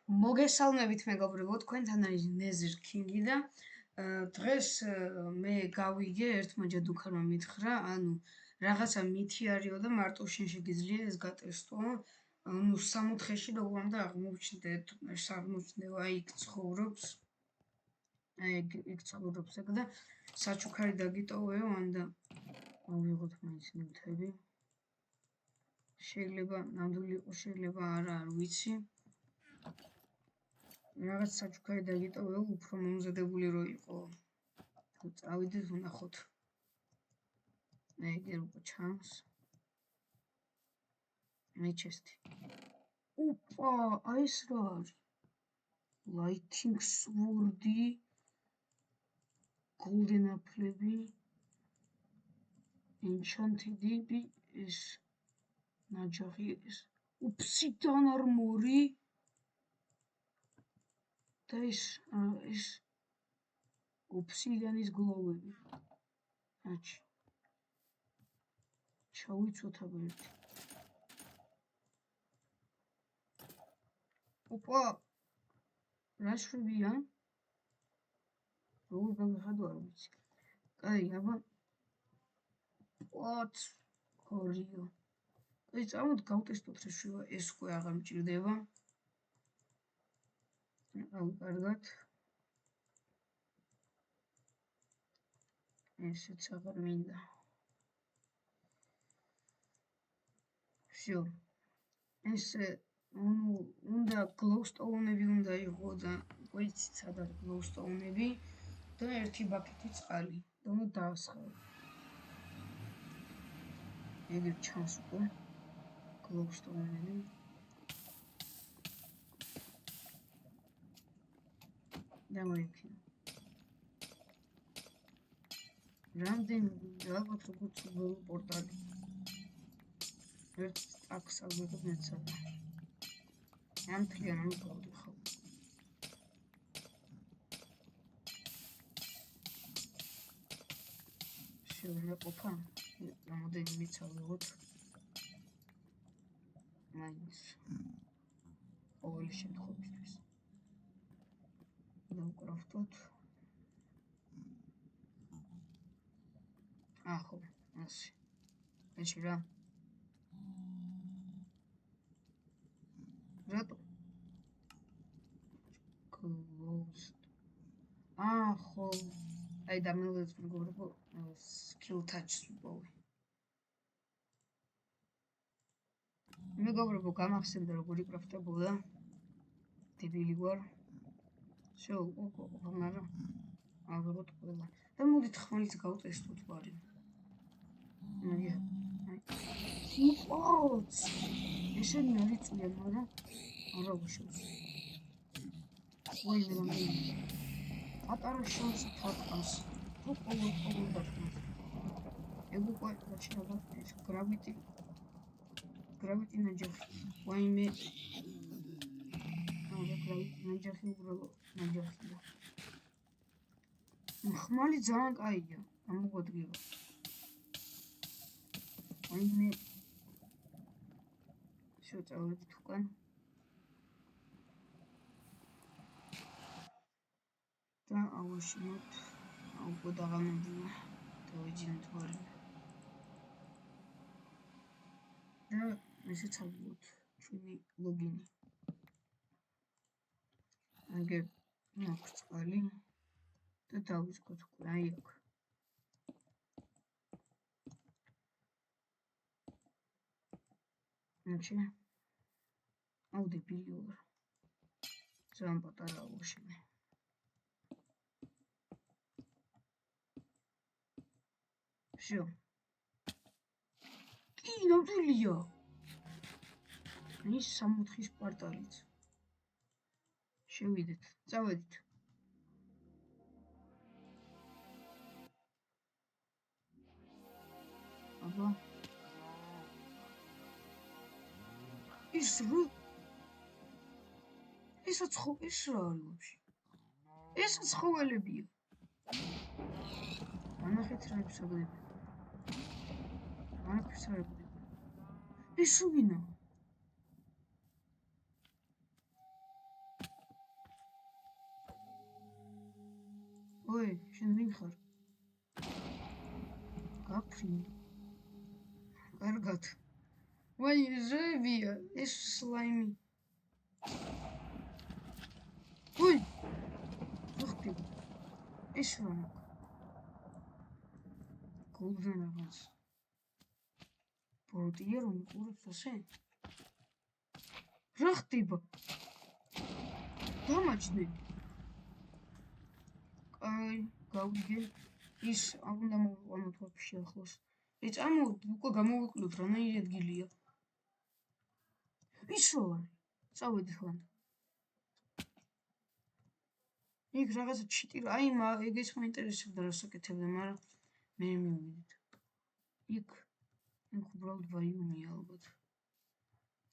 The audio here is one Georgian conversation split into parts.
მოგესალმებით მეგობრებო, თქვენთან არის ნეზერ კინგი და დღეს მე გავიგე ერთმა ჯადუქარმა მითხრა, ანუ რაღაცა მითი არისო და მარტო შენ შეგიძლია ეს გატესტო. ანუ 64-ში როგორ უნდა აღმოჩნდეთ, აღმოჩნდება იქ ცხოვრობს. იქ ცხოვრობს და საჩუქარი დაგიტოვეო, ანდა ავიღოთ მაინც ნივთები. შეიძლება ნამდვილი იყოს, შეიძლება არა, არ ვიცი. რაღაც საჩუქარი დაგიტოვეო, უფრო მომზადებული რო იყო. წავიდეთ ვნახოთ. ეგერ უკვე ჩანს. მე ჩესტი. ოპა, აი ეს რა არის? Lighting sword-ი, golden apple-ები, enchanted-ები, ეს ნაჯახი, ეს obsidian armor-ი და ეს obsidian-ის glow-ები. აჩი. ჩავიცოთ აბერეთი. ოპა, რა შვებია? როგორ გავიხადო არ ვიცი. კაი, აბა. what? ქორიო. კაი, წამოთ გავტესტოთ რა შვება, ეს უკვე აღარ მჭირდება. კარგად. ესეც აღარ მინდა. всё. ეს უნდა glowstone-ები უნდა იყო და ვიცით სად არის glowstone-ები და ერთი ბაკეტი წყალი. და უნდა დაასხავო. ეგრე ჩანს უკვე glowstone-ები. დავაიქნა. რამდენი ალბათ როგორც პორტალი. ერთ სტაკს ალბათ მეცადა. ამ თლიან მოვყავდი ხო. შევრეყოფა. რამოდენი მიცავიღოთ. მაინც. ყოველი შემთხვევისთვის. დავკრაფტოთ. ხო, ასე. ეჩი რა. რატო? closed. ხო. აი დამელოს მეგობრებო, skill touch-ს ვიპოვე. მეგობრებო, გამახსენდა როგორ იკრაფტებოდა. დებილი ვარ. всё, მაგრამ ავიღოთ ყველა. და მოდით ხმალით გავტესტოთ ბარი. აი. ოპოც! ესენი არის წვიან, მაგრამ არა უშავს. ვაიმე რამდენი. პატარა შანსი თაყვანს. თუ ყოველ დაშნას. ეგ უკვე გაჩნდა ეს gravity ნაჯახი. ვაიმე. gravity ნაჯახი უბრალოდ ნაჯახია. ხმალი ძალიან კაია. ამოგვადგება. ვაიმე. всё, წავედით უკან. და ავაშენოთ. უკვე დაღამებულა. დავიჯინოთ ვარი. და ესეც ავიღოთ ჩვენი ლოგინი. აგერ მაქვს წყალი და დავიწყოთ უკვე აი აქ. აჩი. დებილი ვარ. ძალიან პატარა ავაშენე. всё. კი, ნამდვილია. ის 64-ის პორტალიც. შევიდეთ, წავედით. აბა. ის რა? ესაც ხო ეს რა არის ვაფშე? ესაც ხოველებია. ანახეთ რა იფსაგდება. ანახეთ რა იფსაგდება. ეს ვინა? შენ ვინ ხარ? გაფრინდი. კარგად. ვაი, ჟევია, ეს სლაიმი. უი! ხოხტი. ეს რა? გულდენ რაღაც. პროტია რომ მიყურებს ასე? რა ხდება? დამაჯდე. აი, გავიგე. ის უნდა მოვიყვანოთ ვაფშე ახლოს. ეს წამოვიდეთ, უკვე გამოვიკლოთ, რანაირი ადგილია. ის რო არის? წავედით ხან. იქ რაღაცა ჩიტი, აი, ეგეც მაინტერესებდა რა საკეთებდა, მაგრამ მე მივიდით. იქ უბრალოდ ვაიუმია ალბათ.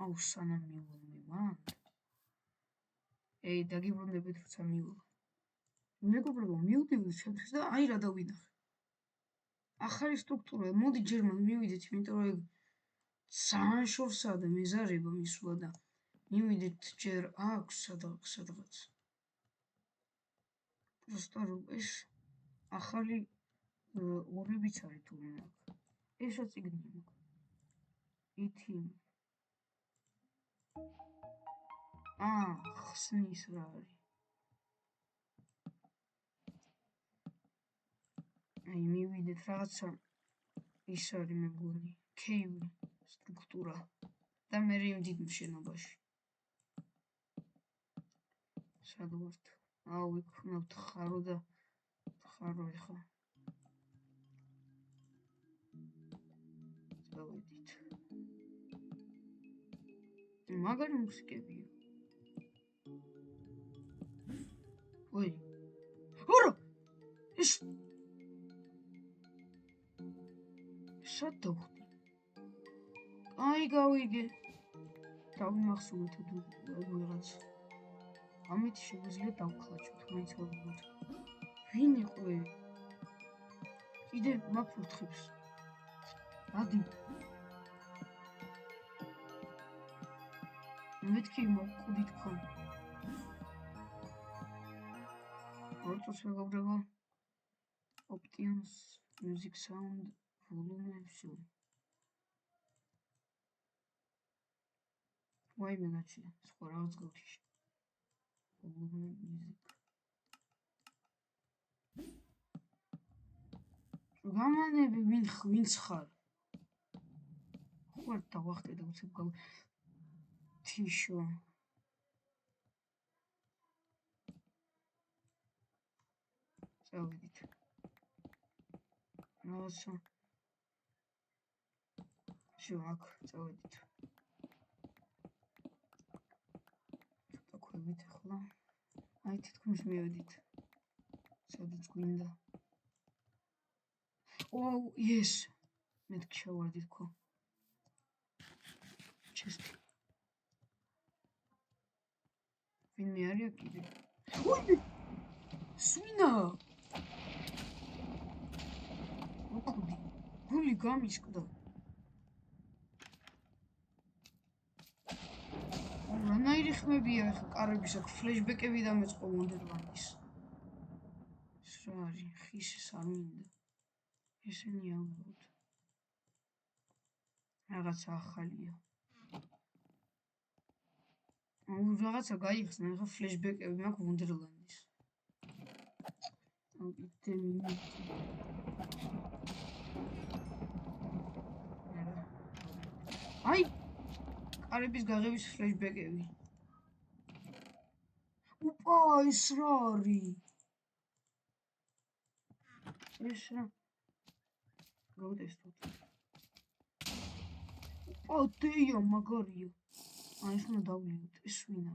აუ, სანამ მივალ მან. ეი, დაგიბრუნდებით, როცა მივალ. მეგობრებო, მივდივართ ჩემთვის და აი რა დავინახე. ახალი სტრუქტურა, მოდი ჯერ მივიდეთ, იმიტომ რომ ძალიან შორსაა და მეზარება მისვლა და მივიდეთ ჯერ აქვს სადღაც. просто ეს ახალი ორებიც არის თურმე აქ. ესაც იგნია მაგ. ითი. ხსნის რა არის. აი მივიდეთ რაღაცა ის არის მე მგონი კეივი სტრუქტურა და მე იმდიდ შენობაში. სად ვართ? აუ იქ ვქნათ ხარო და ხარო ეხა. წავედით. მაგარი მუსიკებია. ой. ორო! ის სად დავხდი? აი გავიგე. დავიმახსოვრეთ ვიღაც. ამით შეგვიძლია დავქლაჩოთ, მაინც გავიგოთ. ვინ იყო? კიდე მაფურთხებს. ადი. მეთქი მოკვდი თქო. ორწოს მეგობრებო. Options, music sound, volume, всё. ვაიმე გაჩი, სხვა რაღაც გავთიშ. volume, music. გამანები ვინც ხარ? ხوار დავახტე და უცებ გავ თიშო. წავედით. რაღაცა. შევაკ, წავედით. ცოტა ქვევით ახლა. აი თითქმის მივედით. სადაც გვინდა. ოუ, yes. მეთქი შევარდით ხო. ჩესტი. ვინმე არის კიდე? უი! სვინა! მოკვდი. გული გამისკდა. რანაირი ხმებია ახლა კარების აქ ფლეშბეკები დამეწყო ვონდერლანდის. ეს რა არის? ხის არ მინდა. ესენი ალბათ. რაღაცა ახალია. აუ რაღაცა გაიხსნა, ახლა ფლეშბეკები მაქვს ვონდერლანდის. აუ იტემი. აი! კარების გაღების ფლეშბეკები. ოპა, ეს რა არის? ეს რა? გავტესტოთ. ოპა, დეია მაგარია. აი ეს უნდა დავლიოთ, ეს ვინა?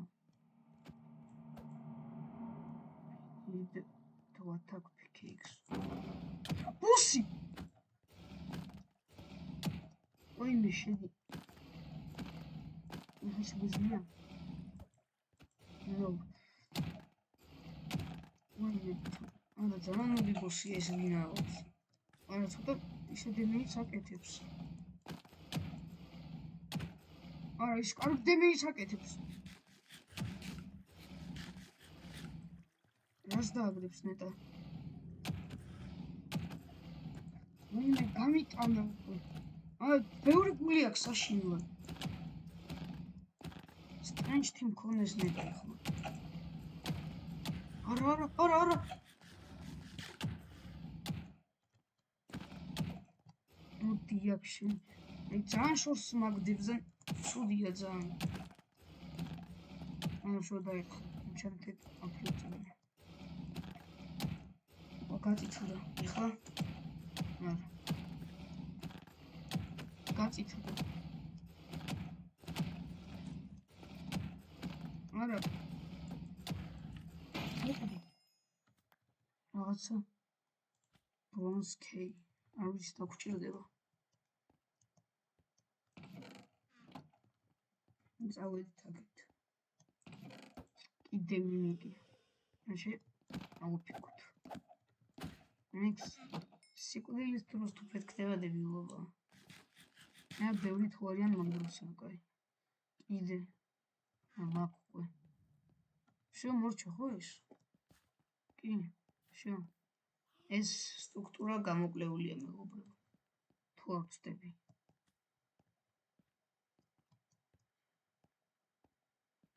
to attack pickaxe. ბუსი! ვაიმე შედი. ის გზია. ნო. ვაიმე. არა ძალიან მოდი ბოსი ეს ვინა აქვს. არა ცოტა ისე დემიიც აკეთებს. არა ის კარგ დემიიც აკეთებს. რას დააგრებს ნეტა? ვინმე გამიტანა უკვე. ბევრი გული აქვს საშინლად. Strange team მქონეს ნეტი ხო. არა. მოდი აქ შენ. აი ძალიან შორს მაგდებზე ცუდია ძალიან. შო დაიხო. ჩემთი აპლიკაცია. გაწიწურა. ეხლა? არა. გაწიწურა. არა. რაღაცა bronze key. არ ვიცი დაგჭირდება. წავედით აქეთ. კიდე მინიკი. მაშე ავუფიქოთ. Next. სიკვდილის დროს თუ ფეთქდება დებილობა. მე ბევრი თუ არიან მაგდროსა, კაი. კიდე. მაგყვე. შო მორჩა ხო ეს? კი, შო. ეს სტრუქტურა გამოკლეულია მეგობრებო. თუ არ ვწდები.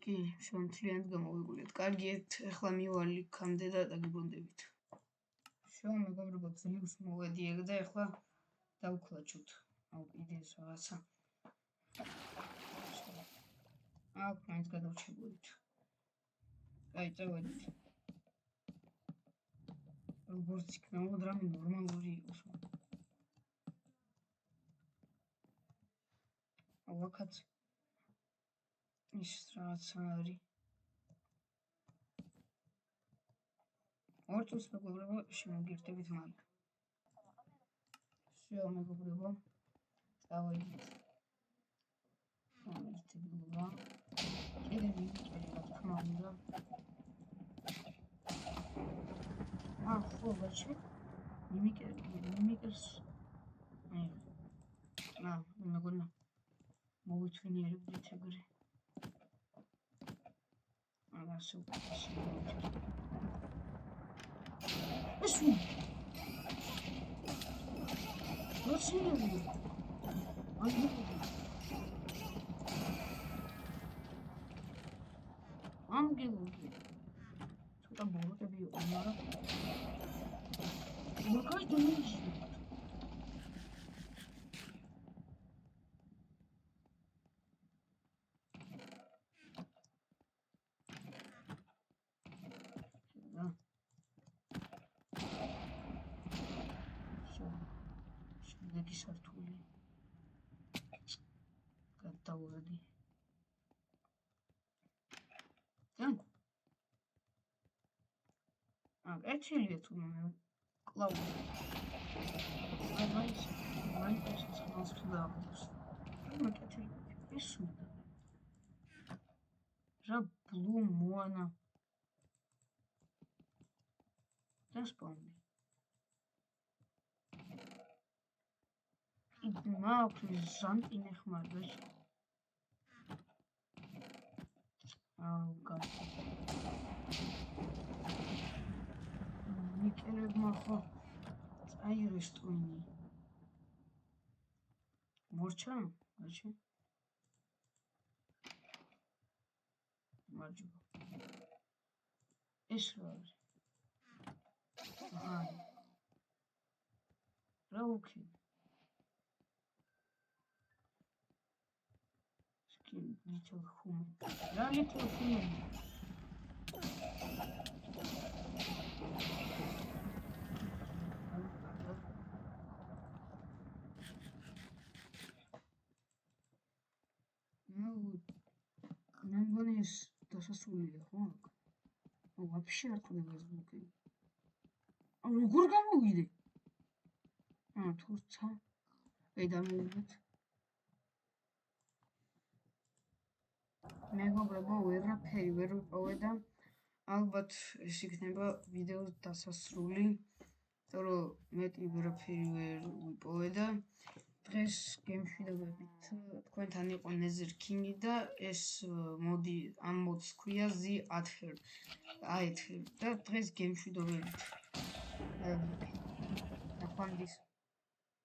კი, შო მთლიანად გამოვიგულიეთ. კარგით, ახლა მივალ იქამდე და დაგიბრუნდებით. შო მეგობრებო, ძლივს მოვედი ეგ და ახლა დავუქლაჩოთ. აუ კიდე ეს რაღაცა. აქ მაინც გადავჩებოდით. კაი, წავედით. როგორც იქნება, დრამი ნორმალური იყოს. აუ აქაც ის რაღაცა არის. ორ წუთს მეგობრებო, შემოგირდებით მაგ. შო მეგობრებო, წავედით. დებილობა. კიდე მივიწერე, რა თქმა უნდა. ხო, ბაჭი. მიმიკერს. მეგონა. მოვიწვინიერებდით ეგრე. ასე უკეთესი. ესუ. როცინები. აი ამგილოგი. ცოტა ბოროტები იყო, მაგრამ მაგას დონეში. შემდეგი სართული. გადავედი. Actually, it's one cloud. My person smells too loud. Look at it. It's sweet. The blue moana. That's bomby. It's now present in a mother. Oh god. მიკერებმა ხო წაიღესტვინი. მორჩა? ბაჭი? მარჯობა. ეს რა არის? რა უქი? სკინ little human. რა little human? მე მგონი ეს დასასრულია ხო? ვაფშე არ ყვდება ეს ბლოკი. როგორ გამოვიდე? თურცა. აი დამოვიდეთ. მეგობრებო, ვერაფერი ვერ ვიპოვე და ალბათ ეს იქნება ვიდეოს დასასრული, იმიტომ რომ მეტი ვერაფერი ვერ ვიპოვე და დღეს გემშვიდობებით თქვენთან იყო Nether King და ეს მოდი ამ მოდს ქვია The Adher. და დღეს გემშვიდობებით. ნახვამდის.